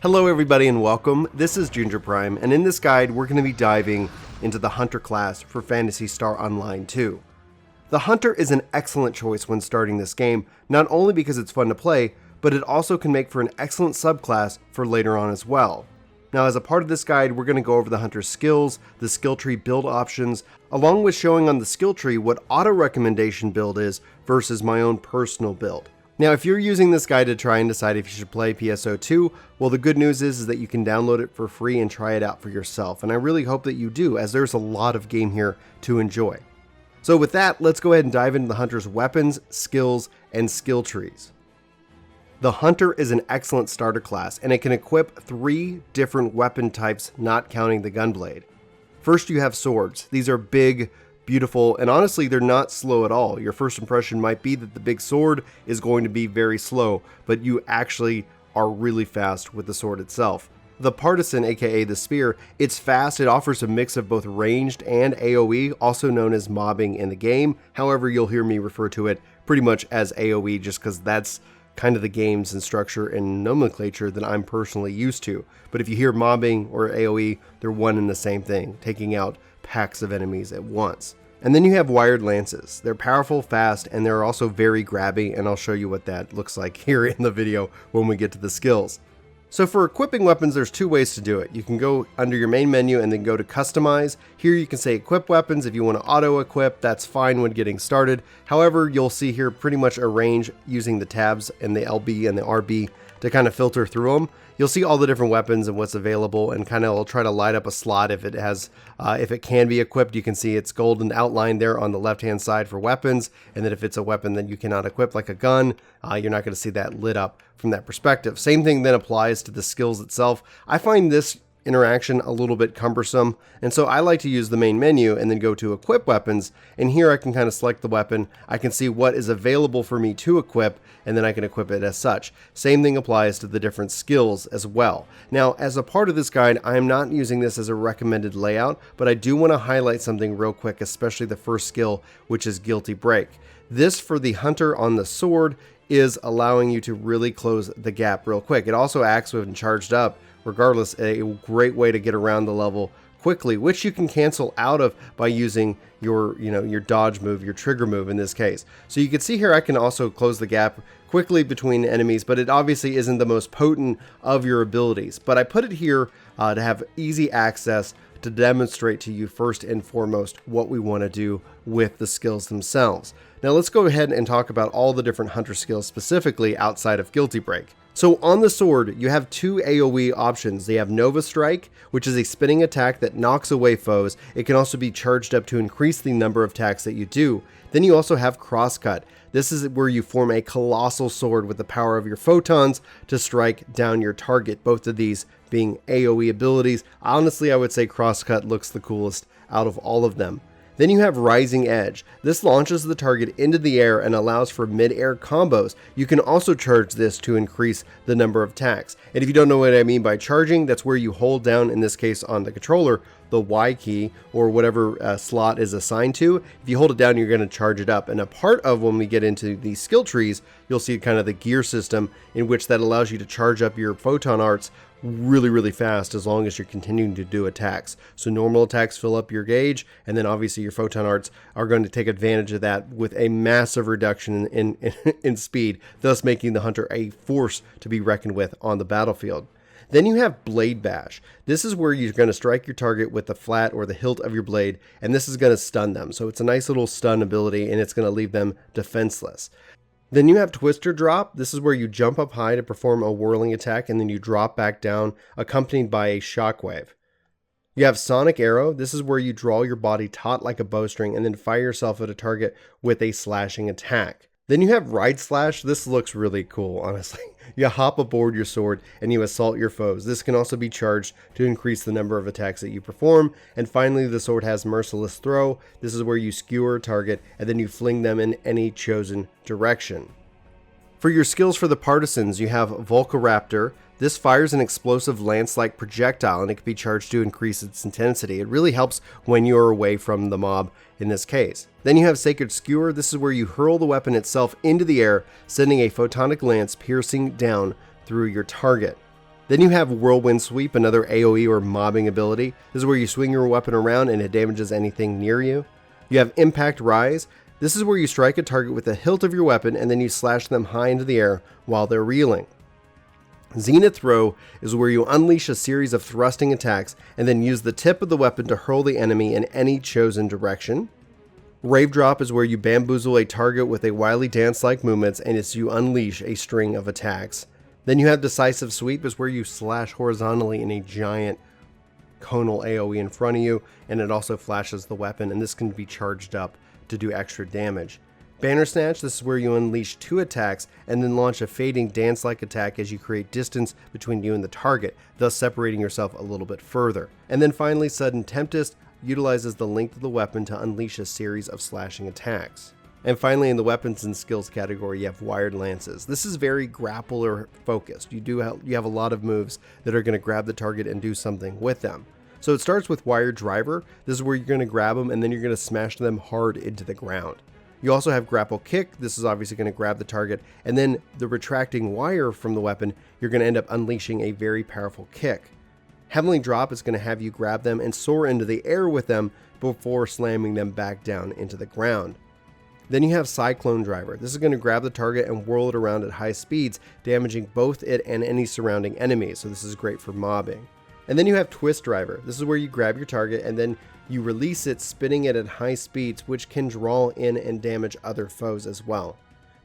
Hello everybody and welcome, this is Ginger Prime, and in this guide we're going to be diving into the Hunter class for Phantasy Star Online 2. The Hunter is an excellent choice when starting this game, not only because it's fun to play, but it also can make for an excellent subclass for later on as well. Now as a part of this guide, we're going to go over the Hunter's skills, the skill tree build options, along with showing on the skill tree what auto recommendation build is versus my own personal build. Now, if you're using this guide to try and decide if you should play PSO2, well, the good news is that you can download it for free and try it out for yourself. And I really hope that you do, as there's a lot of game here to enjoy. So with that, let's go ahead and dive into the Hunter's weapons, skills, and skill trees. The Hunter is an excellent starter class, and it can equip 3 different weapon types, not counting the gunblade. First, you have swords. These are big, beautiful, and honestly they're not slow at all. Your first impression might be that the big sword is going to be very slow, but you actually are really fast with the sword itself. The partisan, aka the spear, it's fast. It offers a mix of both ranged and AoE, also known as mobbing in the game. However, you'll hear me refer to it pretty much as AoE just because that's kind of the games and structure and nomenclature that I'm personally used to. But if you hear mobbing or AoE, they're one and the same thing, taking out packs of enemies at once. And then you have wired lances. They're powerful, fast, and they're also very grabby, and I'll show you what that looks like here in the video when we get to the skills. So for equipping weapons, there's 2 ways to do it. You can go under your main menu and then go to customize. Here you can say equip weapons. If you want to auto equip, that's fine when getting started. However, you'll see here pretty much a range using the tabs and the LB and the RB to kind of filter through them. You'll see all the different weapons and what's available, and kind of will try to light up a slot if it has, if it can be equipped. You can see it's golden outline there on the left-hand side for weapons, and then if it's a weapon that you cannot equip, like a gun, you're not going to see that lit up from that perspective. Same thing then applies to the skills itself. I find this interaction a little bit cumbersome, and so I like to use the main menu and then go to equip weapons, and here I can kind of select the weapon. I can see what is available for me to equip, and then I can equip it as such. Same thing applies to the different skills as well. Now, as a part of this guide, I am not using this as a recommended layout, but I do want to highlight something real quick, especially the first skill, which is Guilty Break. This, for the Hunter on the sword, is allowing you to really close the gap real quick. It also acts when charged up. Regardless, a great way to get around the level quickly, which you can cancel out of by using your dodge move, your trigger move in this case. So you can see here I can also close the gap quickly between enemies, but it obviously isn't the most potent of your abilities. But I put it here to have easy access to demonstrate to you first and foremost what we want to do with the skills themselves. Now let's go ahead and talk about all the different Hunter skills specifically outside of Guilty Break. So on the sword, you have 2 AoE options. They have Nova Strike, which is a spinning attack that knocks away foes. It can also be charged up to increase the number of attacks that you do. Then you also have Crosscut. This is where you form a colossal sword with the power of your photons to strike down your target. Both of these being AoE abilities. Honestly, I would say Crosscut looks the coolest out of all of them. Then you have Rising Edge. This launches the target into the air and allows for mid-air combos. You can also charge this to increase the number of attacks. And if you don't know what I mean by charging, that's where you hold down, in this case on the controller, the Y key or whatever slot is assigned to. If you hold it down, you're going to charge it up. And a part of when we get into the skill trees, you'll see kind of the gear system in which that allows you to charge up your photon arts really fast as long as you're continuing to do attacks. So normal attacks fill up your gauge, and then obviously your photon arts are going to take advantage of that with a massive reduction in speed, thus making the Hunter a force to be reckoned with on the battlefield. Then you have Blade Bash. This is where you're going to strike your target with the flat or the hilt of your blade, and this is going to stun them. So it's a nice little stun ability, and it's going to leave them defenseless. Then you have Twister Drop. This is where you jump up high to perform a whirling attack, and then you drop back down, accompanied by a shockwave. You have Sonic Arrow. This is where you draw your body taut like a bowstring and then fire yourself at a target with a slashing attack. Then you have Ride Slash. This looks really cool, honestly. You hop aboard your sword and you assault your foes. This can also be charged to increase the number of attacks that you perform. And finally, the sword has Merciless Throw. This is where you skewer a target and then you fling them in any chosen direction. For your skills for the partisans, you have Volcaraptor. This fires an explosive lance-like projectile and it can be charged to increase its intensity. It really helps when you're away from the mob in this case. Then you have Sacred Skewer. This is where you hurl the weapon itself into the air, sending a photonic lance piercing down through your target. Then you have Whirlwind Sweep, another AoE or mobbing ability. This is where you swing your weapon around and it damages anything near you. You have Impact Rise. This is where you strike a target with the hilt of your weapon and then you slash them high into the air while they're reeling. Zenith Throw is where you unleash a series of thrusting attacks and then use the tip of the weapon to hurl the enemy in any chosen direction. Rave Drop is where you bamboozle a target with a wily dance-like movements and as you unleash a string of attacks. Then you have Decisive Sweep is where you slash horizontally in a giant conal AoE in front of you, and it also flashes the weapon, and this can be charged up to do extra damage. Banner Snatch, this is where you unleash 2 attacks and then launch a fading dance-like attack as you create distance between you and the target, thus separating yourself a little bit further. And then finally, Sudden Tempest utilizes the length of the weapon to unleash a series of slashing attacks. And finally, in the weapons and skills category, you have Wired Lances. This is very grappler focused. You have a lot of moves that are going to grab the target and do something with them. So it starts with Wired Driver. This is where you're going to grab them and then you're going to smash them hard into the ground. You also have Grapple Kick. This is obviously going to grab the target, and then the retracting wire from the weapon, you're going to end up unleashing a very powerful kick. Heavenly Drop is going to have you grab them and soar into the air with them before slamming them back down into the ground. Then you have Cyclone Driver. This is going to grab the target and whirl it around at high speeds, damaging both it and any surrounding enemies, so this is great for mobbing. And then you have Twist Driver. This is where you grab your target and then you release it, spinning it at high speeds, which can draw in and damage other foes as well.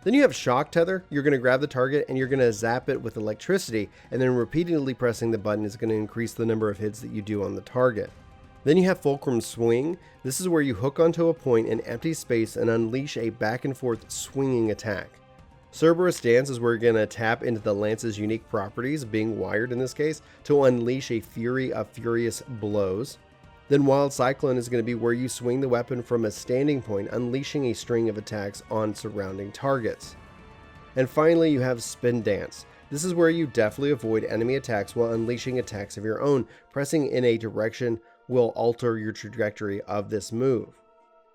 Then you have Shock Tether. You're going to grab the target and you're going to zap it with electricity, and then repeatedly pressing the button is going to increase the number of hits that you do on the target. Then you have Fulcrum Swing. This is where you hook onto a point in empty space and unleash a back and forth swinging attack. Cerberus Dance is where you're going to tap into the lance's unique properties, being wired in this case, to unleash a fury of furious blows. Then Wild Cyclone is going to be where you swing the weapon from a standing point, unleashing a string of attacks on surrounding targets. And finally, you have Spin Dance. This is where you deftly avoid enemy attacks while unleashing attacks of your own. Pressing in a direction will alter your trajectory of this move.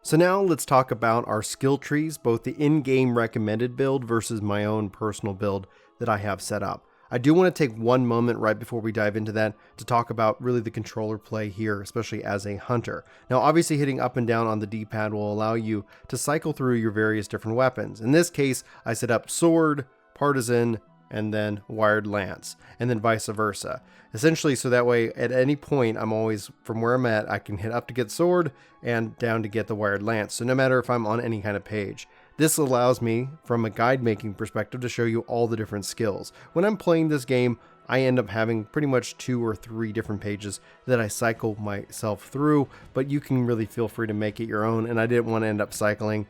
So now let's talk about our skill trees, both the in-game recommended build versus my own personal build that I have set up. I do want to take one moment right before we dive into that to talk about really the controller play here, especially as a hunter. Now, obviously hitting up and down on the D-pad will allow you to cycle through your various different weapons. In this case, I set up sword, partisan, and then wired lance, and then vice versa. Essentially, so that way at any point, I'm always, from where I'm at, I can hit up to get sword and down to get the wired lance. So no matter if I'm on any kind of page. This allows me, from a guide making perspective, to show you all the different skills. When I'm playing this game, I end up having pretty much 2 or 3 different pages that I cycle myself through, but you can really feel free to make it your own, and I didn't want to end up cycling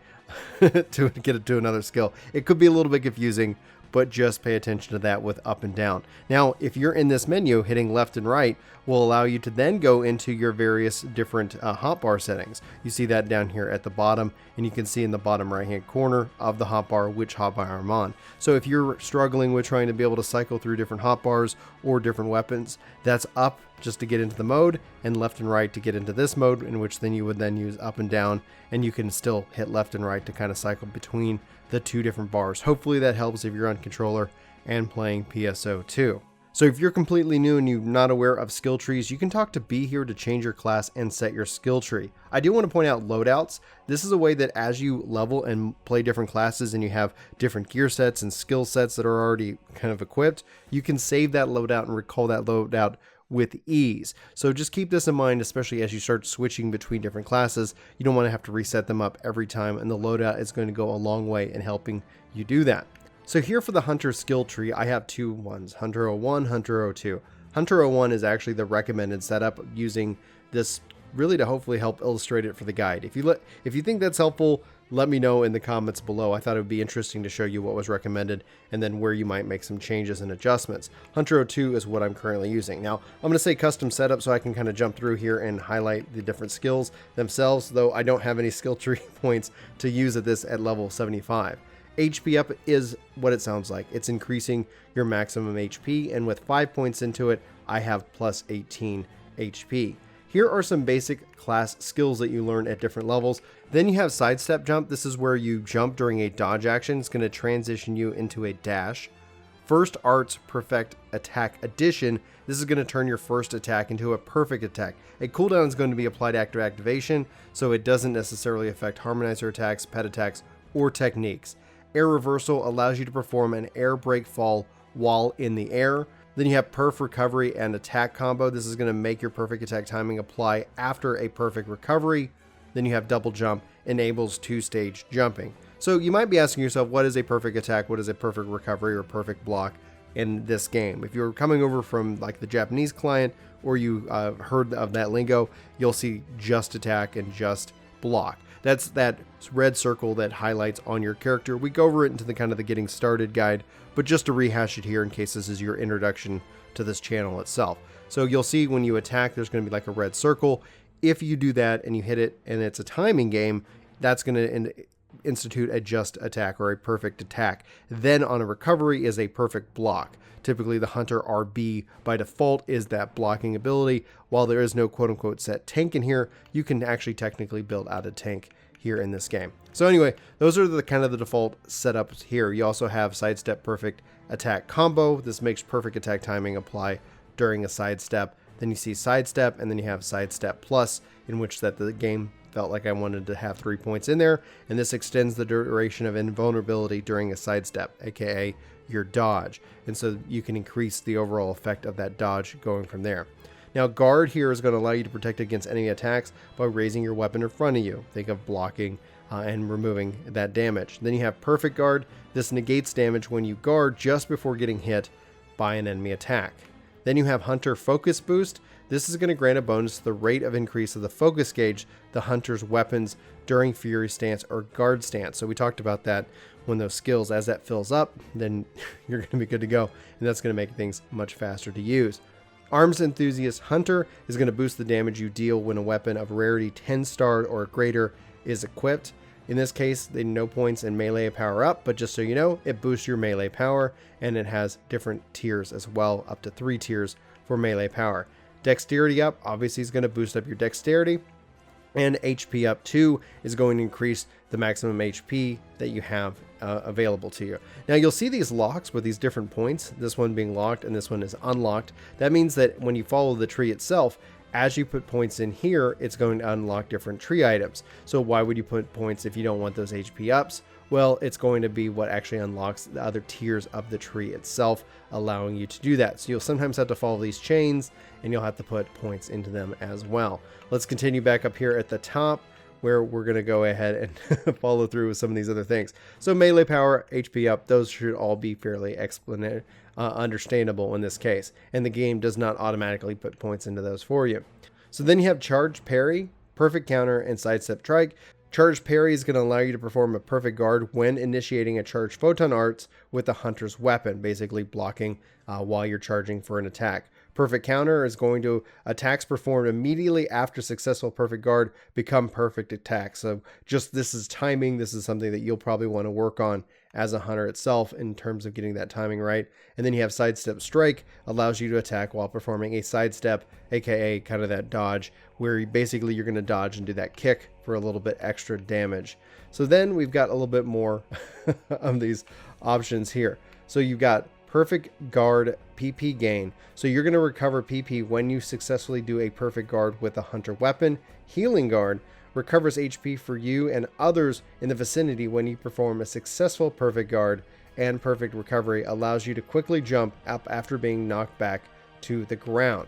to get it to another skill. It could be a little bit confusing, but just pay attention to that with up and down. Now, if you're in this menu, hitting left and right will allow you to then go into your various different hotbar settings. You see that down here at the bottom, and you can see in the bottom right hand corner of the hotbar which hotbar I'm on. So if you're struggling with trying to be able to cycle through different hotbars or different weapons, that's up just to get into the mode, and left and right to get into this mode, in which then you would then use up and down, and you can still hit left and right to kind of cycle between the 2 different bars. Hopefully that helps if you're on controller and playing PSO2. So if you're completely new and you're not aware of skill trees, you can talk to B here to change your class and set your skill tree. I do want to point out loadouts. This is a way that as you level and play different classes and you have different gear sets and skill sets that are already kind of equipped, you can save that loadout and recall that loadout with ease. So just keep this in mind, especially as you start switching between different classes. You don't want to have to reset them up every time, and the loadout is going to go a long way in helping you do that. So here for the Hunter skill tree, I have 2 ones, Hunter 01, Hunter 02. Hunter 01 is actually the recommended setup, using this really to hopefully help illustrate it for the guide. If you think that's helpful, let me know in the comments below. I thought it would be interesting to show you what was recommended and then where you might make some changes and adjustments. Hunter 02 is what I'm currently using. Now, I'm going to say custom setup so I can kind of jump through here and highlight the different skills themselves, though I don't have any skill tree points to use at level 75. HP up is what it sounds like. It's increasing your maximum HP, and with 5 points into it, I have plus 18 HP. Here are some basic class skills that you learn at different levels. Then you have sidestep jump. This is where you jump during a dodge action. It's going to transition you into a dash. First Arts Perfect Attack Edition. This is going to turn your first attack into a perfect attack. A cooldown is going to be applied after activation, so it doesn't necessarily affect harmonizer attacks, pet attacks, or techniques. Air Reversal allows you to perform an air break fall while in the air. Then you have Perf Recovery and Attack Combo. This is going to make your perfect attack timing apply after a perfect recovery. Then you have Double Jump, enables 2-stage jumping. So you might be asking yourself, what is a perfect attack? What is a perfect recovery or perfect block in this game? If you're coming over from like the Japanese client, or you heard of that lingo, you'll see just attack and just block. That's that red circle that highlights on your character. We go over it into the kind of the getting started guide, but just to rehash it here in case this is your introduction to this channel itself. So you'll see when you attack, there's going to be like a red circle. If you do that and you hit it and it's a timing game, that's going to institute a just attack or a perfect attack. Then on a recovery is a perfect block. Typically the Hunter RB by default is that blocking ability. While there is no quote-unquote set tank in here, you can actually technically build out a tank here in this game. So anyway, those are the kind of the default setups here. You also have Sidestep Perfect Attack Combo. This makes perfect attack timing apply during a sidestep. Then you see Sidestep, and then you have Sidestep Plus, in which that the game felt like I wanted to have 3 points in there, and this extends the duration of invulnerability during a sidestep, aka your dodge, and so you can increase the overall effect of that dodge going from there. Now guard here is going to allow you to protect against enemy attacks by raising your weapon in front of you. Think of blocking and removing that damage. Then you have perfect guard. This negates damage when you guard just before getting hit by an enemy attack. Then you have Hunter Focus Boost. This is going to grant a bonus to the rate of increase of the focus gauge the hunter's weapons during Fury Stance or Guard Stance. So we talked about that when those skills, as that fills up, then you're going to be good to go. And that's going to make things much faster to use. Arms Enthusiast Hunter is going to boost the damage you deal when a weapon of rarity 10-star or greater is equipped. In this case, they no points in melee power up, but just so you know, it boosts your melee power, and it has different tiers as well, up to 3 tiers for melee power. Dexterity up, obviously is going to boost up your dexterity, and HP up 2 is going to increase the maximum HP that you have available to you. Now you'll see these locks with these different points, this one being locked and this one is unlocked. That means that when you follow the tree itself, as you put points in here, it's going to unlock different tree items. So why would you put points if you don't want those HP ups? Well, it's going to be what actually unlocks the other tiers of the tree itself, allowing you to do that. So you'll sometimes have to follow these chains, and you'll have to put points into them as well. Let's continue back up here at the top, where we're going to go ahead and follow through with some of these other things. So melee power, HP up, those should all be fairly understandable in this case. And the game does not automatically put points into those for you. So then you have Charge Parry, Perfect Counter, and Sidestep Trike. Charge Parry is going to allow you to perform a perfect guard when initiating a charged photon arts with the hunter's weapon, basically blocking while you're charging for an attack. Perfect Counter is going to attacks performed immediately after successful perfect guard become perfect attacks. So just this is timing. This is something that you'll probably want to work on as a hunter itself in terms of getting that timing right. And then you have Sidestep Strike, allows you to attack while performing a sidestep, aka kind of that dodge, where you're going to dodge and do that kick for a little bit extra damage. So then we've got a little bit more of these options here. So you've got Perfect Guard PP gain. So you're going to recover PP when you successfully do a perfect guard with a hunter weapon. Healing Guard recovers HP for you and others in the vicinity when you perform a successful perfect guard, and perfect recovery allows you to quickly jump up after being knocked back to the ground.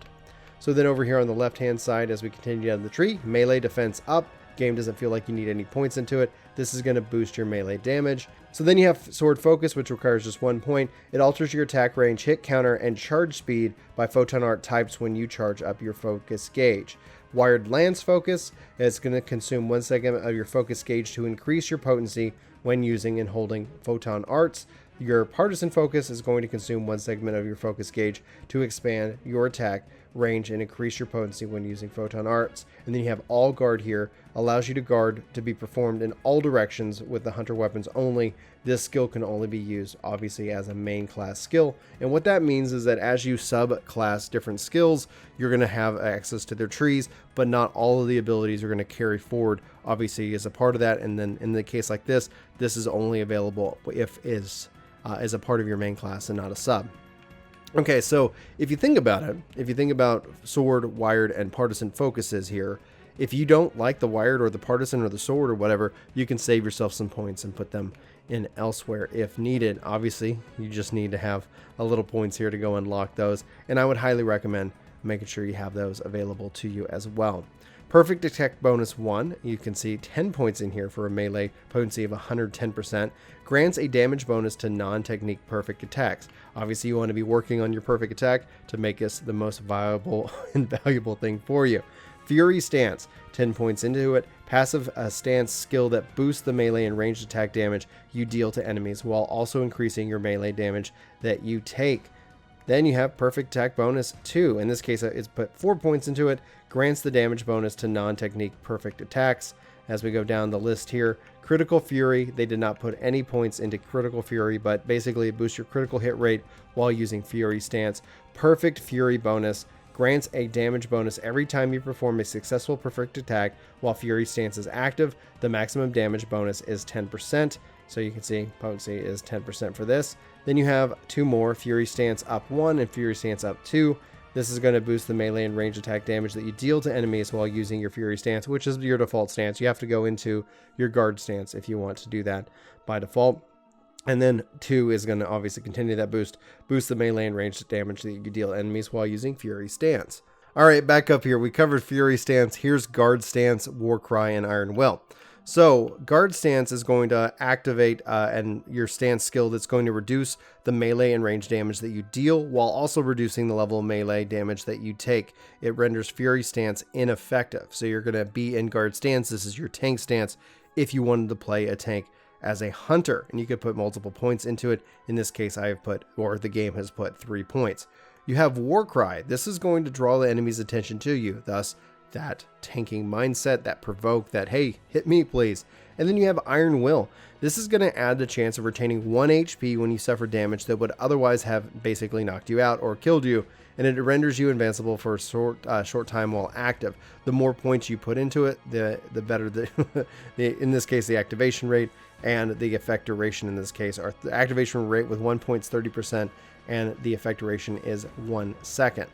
So then over here on the left hand side, as we continue down the tree, melee defense up. Game doesn't feel like you need any points into it. This is going to boost your melee damage. So then you have Sword Focus, which requires just 1 point. It alters your attack range, hit counter, and charge speed by photon art types when you charge up your focus gauge. Wired Lance Focus is going to consume 1 segment of your focus gauge to increase your potency when using and holding photon arts. Your Partisan Focus is going to consume 1 segment of your focus gauge to expand your attack range and increase your potency when using photon arts. And then you have All Guard here, allows you to guard to be performed in all directions with the hunter weapons only. This skill can only be used obviously as a main class skill, and what that means is that as you subclass different skills, you're going to have access to their trees, but not all of the abilities are going to carry forward obviously as a part of that. And then in the case like this is only available if is as a part of your main class and not a sub. Okay, so if you think about it, if you think about sword, wired, and partisan focuses here, if you don't like the wired or the partisan or the sword or whatever, you can save yourself some points and put them in elsewhere if needed. Obviously, you just need to have a little points here to go unlock those, and I would highly recommend making sure you have those available to you as well. Perfect attack bonus 1, you can see 10 points in here for a melee potency of 110%, grants a damage bonus to non-technique perfect attacks. Obviously, you want to be working on your perfect attack to make this the most viable and valuable thing for you. Fury Stance, 10 points into it, passive stance skill that boosts the melee and ranged attack damage you deal to enemies while also increasing your melee damage that you take. Then you have Perfect Attack Bonus 2. In this case, it's put 4 points into it, grants the damage bonus to non-technique perfect attacks. As we go down the list here, Critical Fury, they did not put any points into Critical Fury, but basically it boosts your critical hit rate while using Fury Stance. Perfect Fury Bonus, grants a damage bonus every time you perform a successful perfect attack while Fury Stance is active. The maximum damage bonus is 10%. So you can see potency is 10% for this. Then you have 2 more, Fury Stance up 1 and Fury Stance up 2. This is going to boost the melee and range attack damage that you deal to enemies while using your Fury Stance, which is your default stance. You have to go into your guard stance if you want to do that by default. And then 2 is going to obviously continue that boost the melee and ranged damage that you deal to enemies while using Fury Stance. All right, back up here. We covered Fury Stance. Here's Guard Stance, Warcry, and Iron Will. So Guard Stance is going to activate and your stance skill that's going to reduce the melee and range damage that you deal while also reducing the level of melee damage that you take. It renders Fury Stance ineffective. So you're going to be in Guard Stance. This is your tank stance if you wanted to play a tank as a hunter, and you could put multiple points into it. In this case, I have put, or the game has put, 3 points. You have Warcry. This is going to draw the enemy's attention to you, thus that tanking mindset, that provoke, that hey, hit me please. And then you have Iron Will. This is going to add the chance of retaining 1 HP when you suffer damage that would otherwise have basically knocked you out or killed you, and it renders you invincible for a short time while active. The more points you put into it, the better in this case the activation rate and the effect duration. In this case, our activation rate with 1 point is 30%, and the effect duration is 1 second.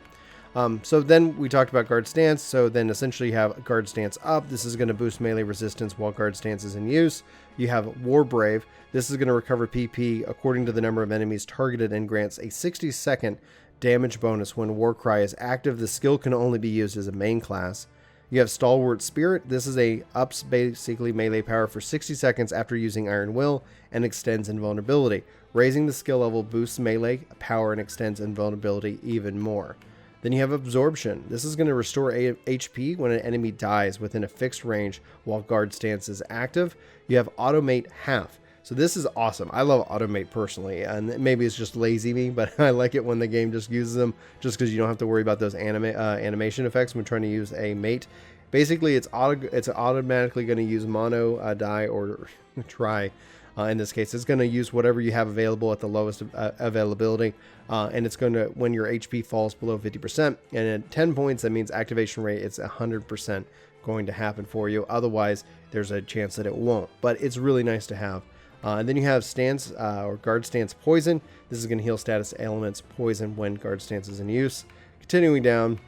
So then we talked about Guard Stance. So then essentially you have Guard Stance up. This is going to boost melee resistance while Guard Stance is in use. You have War Brave. This is going to recover PP according to the number of enemies targeted and grants a 60-second damage bonus when Warcry is active. The skill can only be used as a main class. You have Stalwart Spirit. This is ups basically melee power for 60 seconds after using Iron Will and extends invulnerability. Raising the skill level boosts melee power and extends invulnerability even more. Then you have Absorption. This is going to restore HP when an enemy dies within a fixed range while Guard Stance is active. You have Automate Half. So this is awesome. I love Automate personally, and maybe it's just lazy me, but I like it when the game just uses them, just because you don't have to worry about those animation effects when trying to use a mate. Basically, it's automatically going to use mono, die, or try. In this case, it's going to use whatever you have available at the lowest availability, and it's going to, when your HP falls below 50%, and at 10 points, that means activation rate, it's 100% going to happen for you. Otherwise, there's a chance that it won't, but it's really nice to have. And then you have Stance or Guard Stance Poison. This is going to heal status elements poison when Guard Stance is in use. Continuing down,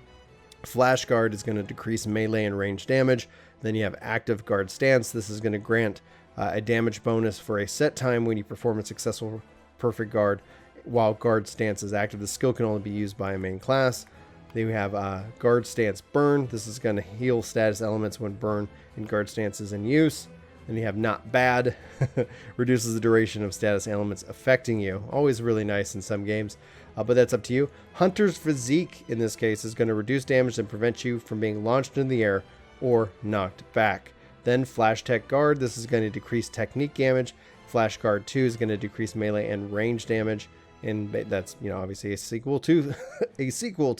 Flash Guard is going to decrease melee and range damage. Then you have Active Guard Stance. This is going to grant a damage bonus for a set time when you perform a successful perfect guard while Guard Stance is active. The skill can only be used by a main class. Then we have Guard Stance Burn. This is going to heal status elements when Burn and Guard Stance is in use. Then you have Not Bad. Reduces the duration of status elements affecting you. Always really nice in some games, but that's up to you. Hunter's Physique, in this case, is going to reduce damage and prevent you from being launched in the air or knocked back. Then Flash Tech Guard. This is going to decrease technique damage. Flash Guard 2 is going to decrease melee and range damage. And that's, obviously a sequel to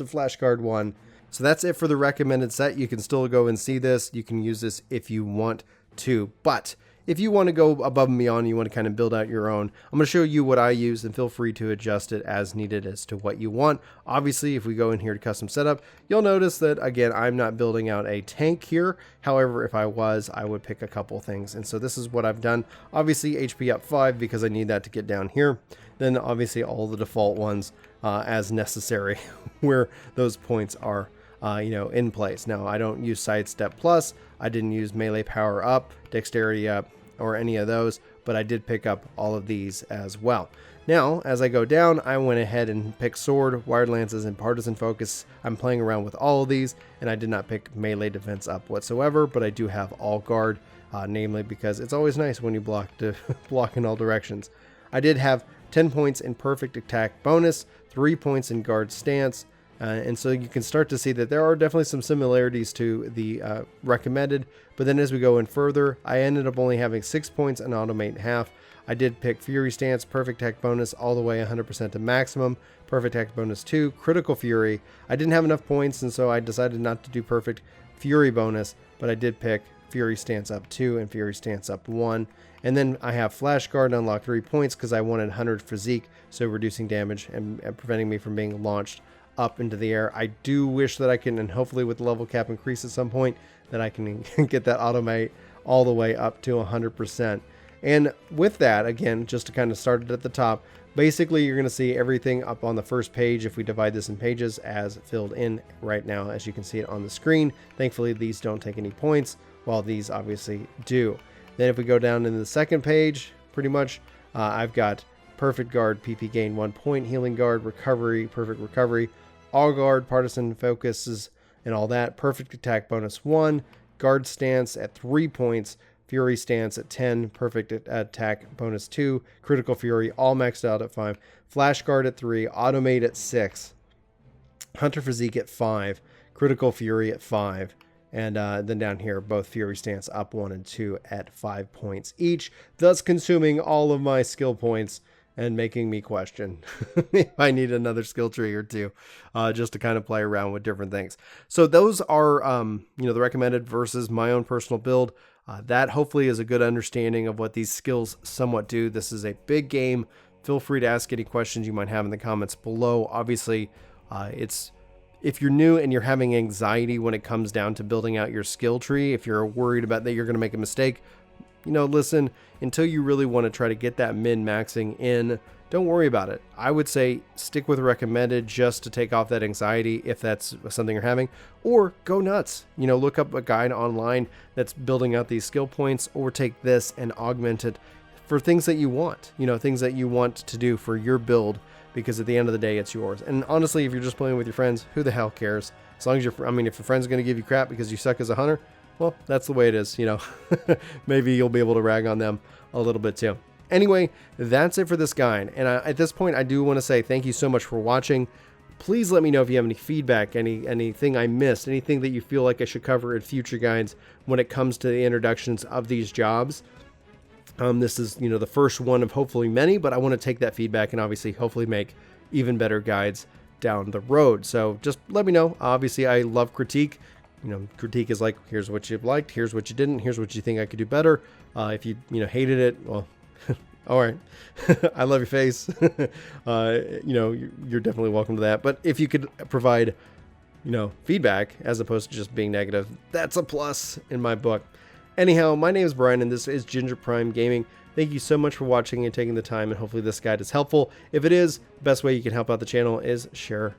Flash Guard 1. So that's it for the recommended set. You can still go and see this. You can use this if you want to. But if you want to go above and beyond, you want to kind of build out your own, I'm going to show you what I use, and feel free to adjust it as needed as to what you want. Obviously, if we go in here to custom setup, you'll notice that, again, I'm not building out a tank here. However, if I was, I would pick a couple things. And so this is what I've done. Obviously, HP up 5 because I need that to get down here. Then obviously all the default ones as necessary where those points are in place. Now, I don't use sidestep plus, I didn't use melee power up, dexterity up, or any of those, but I did pick up all of these as well. Now, as I go down, I went ahead and picked sword, wired lances, and partisan focus. I'm playing around with all of these, and I did not pick melee defense up whatsoever, but I do have all guard, namely because it's always nice when you block in all directions. I did have 10 points in perfect attack bonus, 3 points in guard stance, and so you can start to see that there are definitely some similarities to the recommended, but then as we go in further, I ended up only having 6 points in automate half. I did pick Fury Stance, Perfect Attack Bonus all the way 100% to maximum, Perfect Attack Bonus 2, Critical Fury. I didn't have enough points, and so I decided not to do Perfect Fury Bonus, but I did pick Fury Stance up 2 and Fury Stance up 1. And then I have Flash Guard unlock 3 points because I wanted 100 Physique, so reducing damage and preventing me from being launched up into the air. I do wish that I can, and hopefully with the level cap increase at some point, that I can get that automate all the way up to 100%. And with that, again, just to kind of start it at the top, basically you're going to see everything up on the first page if we divide this in pages as filled in right now, as you can see it on the screen. Thankfully, these don't take any points, while these obviously do. Then if we go down into the second page, pretty much, I've got Perfect Guard, PP gain 1 point, Healing Guard, Recovery, Perfect Recovery, All Guard, Partisan Focuses, and all that. Perfect Attack bonus 1, Guard Stance at 3 points, Fury Stance at 10, Perfect Attack bonus 2, Critical Fury, all maxed out at 5, Flash Guard at 3, Automate at 6, Hunter Physique at 5, Critical Fury at 5, and then down here, both Fury Stance up 1 and 2 at 5 points each, thus consuming all of my skill points and making me question if I need another skill tree or two, just to kind of play around with different things. So those are, the recommended versus my own personal build. That hopefully is a good understanding of what these skills somewhat do. This is a big game. Feel free to ask any questions you might have in the comments below. Obviously, if you're new and you're having anxiety when it comes down to building out your skill tree, if you're worried about that you're going to make a mistake, listen, until you really want to try to get that min-maxing in, don't worry about it. I would say stick with recommended just to take off that anxiety if that's something you're having, or go nuts. Look up a guide online that's building out these skill points, or take this and augment it for things that you want, things that you want to do for your build, because at the end of the day, it's yours. And honestly, if you're just playing with your friends, who the hell cares? As long as if your friend's going to give you crap because you suck as a hunter, well, that's the way it is, Maybe you'll be able to rag on them a little bit too. Anyway, that's it for this guide. And at this point, I do want to say thank you so much for watching. Please let me know if you have any feedback, anything I missed, anything that you feel like I should cover in future guides when it comes to the introductions of these jobs. This is, the first one of hopefully many, but I want to take that feedback and obviously hopefully make even better guides down the road. So just let me know. Obviously, I love critique. Critique is like, here's what you liked, here's what you didn't, here's what you think I could do better. If you, hated it, well, all right. I love your face. You're definitely welcome to that. But if you could provide, feedback as opposed to just being negative, that's a plus in my book. Anyhow, my name is Brian, and this is Ginger Prime Gaming. Thank you so much for watching and taking the time, and hopefully this guide is helpful. If it is, the best way you can help out the channel is share,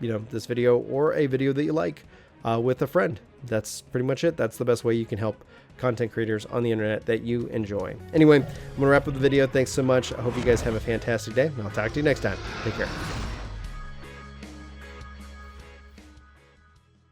this video or a video that you like with a friend. That's pretty much it. That's the best way you can help content creators on the internet that you enjoy. Anyway, I'm going to wrap up the video. Thanks so much. I hope you guys have a fantastic day, and I'll talk to you next time. Take care.